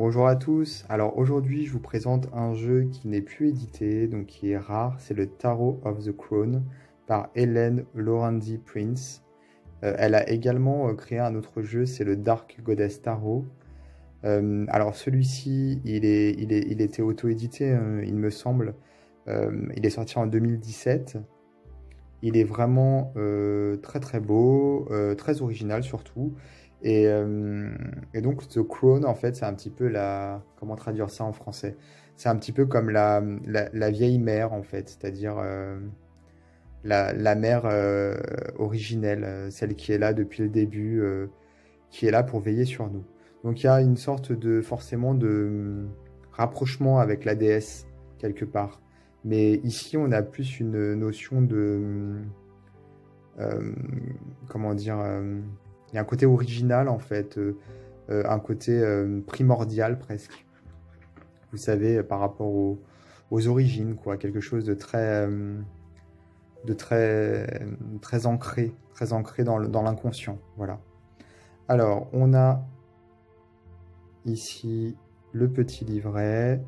Bonjour à tous. Alors aujourd'hui, je vous présente un jeu qui n'est plus édité, donc qui est rare. C'est le Tarot of the Crown par Hélène Lorenzi Prince. Elle a également créé un autre jeu, c'est le Dark Goddess Tarot. Alors celui-ci, il était auto-édité, il me semble. Il est sorti en 2017. Il est vraiment très très beau, très original surtout. Et, euh, et donc The Crown, en fait, c'est un petit peu la... Comment traduire ça en français? C'est un petit peu comme la vieille mère, en fait, c'est-à-dire la mère originelle, celle qui est là depuis le début, qui est là pour veiller sur nous. Donc il y a une sorte de forcément de rapprochement avec la déesse quelque part. Mais ici, on a plus une notion de euh, comment dire, il y a un côté original en fait, un côté primordial presque. Vous savez, par rapport aux origines, quoi, quelque chose de très ancré dans l'inconscient. Voilà. Alors, on a ici le petit livret.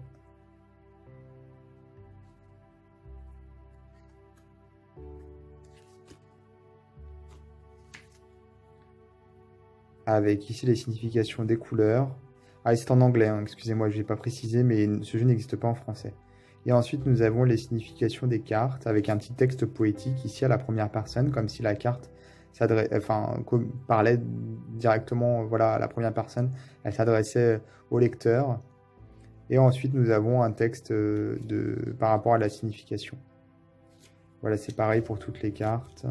Avec ici les significations des couleurs. Ah, c'est en anglais, hein, excusez-moi, je n'ai pas précisé, mais ce jeu n'existe pas en français. Et ensuite, nous avons les significations des cartes, avec un petit texte poétique ici à la première personne, comme si la carte parlait directement voilà, à la première personne, elle s'adressait au lecteur. Et ensuite, nous avons un texte par rapport à la signification. Voilà, c'est pareil pour toutes les cartes.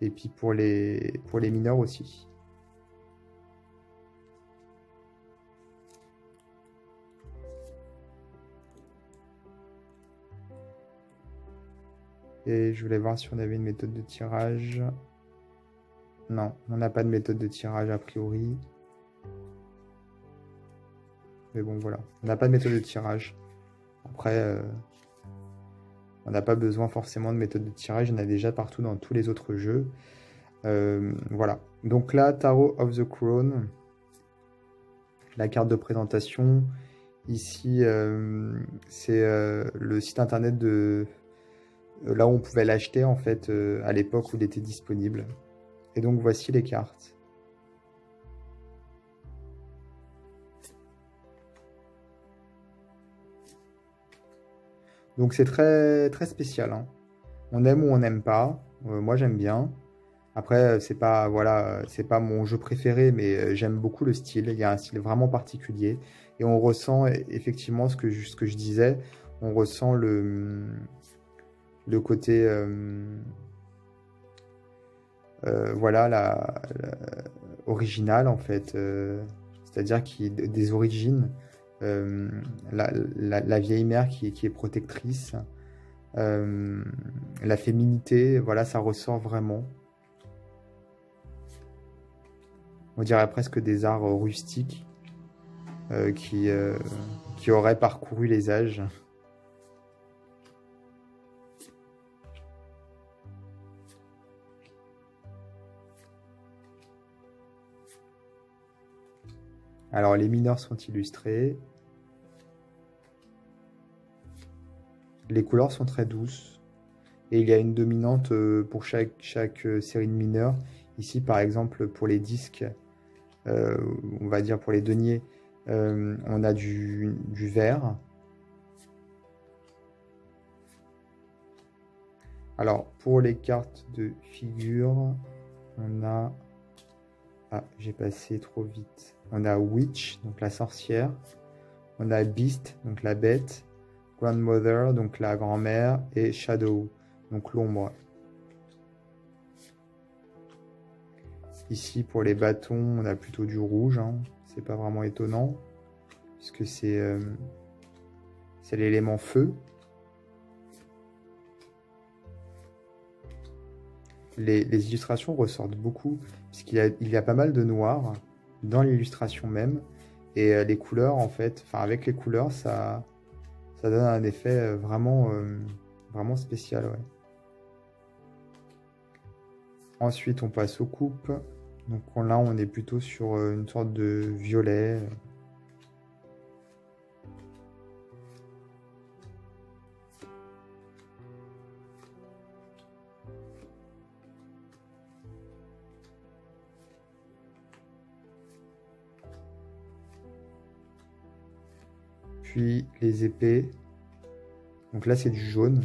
Et puis pour les mineurs aussi. Et je voulais voir si on avait une méthode de tirage. Non, on n'a pas de méthode de tirage a priori. Mais bon, voilà. On n'a pas de méthode de tirage. Après, on n'a pas besoin forcément de méthode de tirage. Il y en a déjà partout dans tous les autres jeux. Voilà. Donc là, Tarot of the Crown. La carte de présentation. Ici, c'est le site internet de... là où on pouvait l'acheter en fait à l'époque où il était disponible. Et donc voici les cartes. Donc c'est très très spécial, hein. On aime ou on n'aime pas. Moi j'aime bien. Après c'est pas voilà, c'est pas mon jeu préféré, mais j'aime beaucoup le style. Il y a un style vraiment particulier et on ressent effectivement ce que je disais. On ressent le côté voilà original en fait, c'est-à-dire qui des origines. La vieille mère qui est protectrice, la féminité, voilà, ça ressort vraiment. On dirait presque des arts rustiques euh, qui, euh, qui auraient parcouru les âges. Alors les mineurs sont illustrés. Les couleurs sont très douces. Et il y a une dominante pour chaque série de mineurs. Ici, par exemple, pour les disques, on va dire pour les deniers, on a du vert. Alors, pour les cartes de figure, on a... Ah, j'ai passé trop vite. On a Witch, donc la sorcière. On a Beast, donc la bête. Grandmother, donc la grand-mère. Et Shadow, donc l'ombre. Ici, pour les bâtons, on a plutôt du rouge, hein. C'est pas vraiment étonnant, puisque c'est l'élément feu. Les illustrations ressortent beaucoup, puisqu'il y a pas mal de noir dans l'illustration même. Et les couleurs, en fait, enfin avec les couleurs, ça donne un effet vraiment spécial, ouais. Ensuite, on passe aux coupes. Donc là, on est plutôt sur une sorte de violet. Puis les épées. Donc là, c'est du jaune.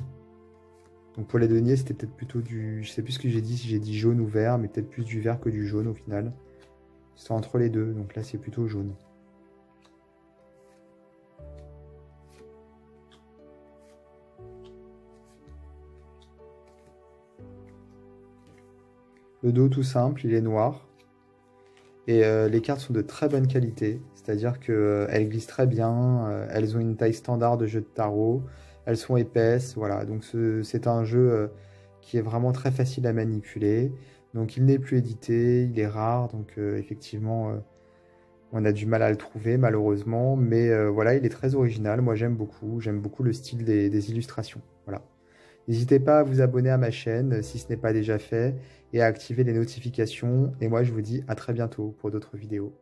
Donc pour les deniers, c'était peut-être plutôt du... Je sais plus ce que j'ai dit, si j'ai dit jaune ou vert, mais peut-être plus du vert que du jaune au final. C'est entre les deux, donc là c'est plutôt jaune. Le dos tout simple, il est noir. Et les cartes sont de très bonne qualité, c'est-à-dire qu'elles glissent très bien, elles ont une taille standard de jeu de tarot, elles sont épaisses, voilà. Donc c'est un jeu qui est vraiment très facile à manipuler. Donc il n'est plus édité, il est rare, donc effectivement on a du mal à le trouver malheureusement, mais voilà, il est très original, moi j'aime beaucoup le style des illustrations, voilà. N'hésitez pas à vous abonner à ma chaîne si ce n'est pas déjà fait et à activer les notifications. Et moi, je vous dis à très bientôt pour d'autres vidéos.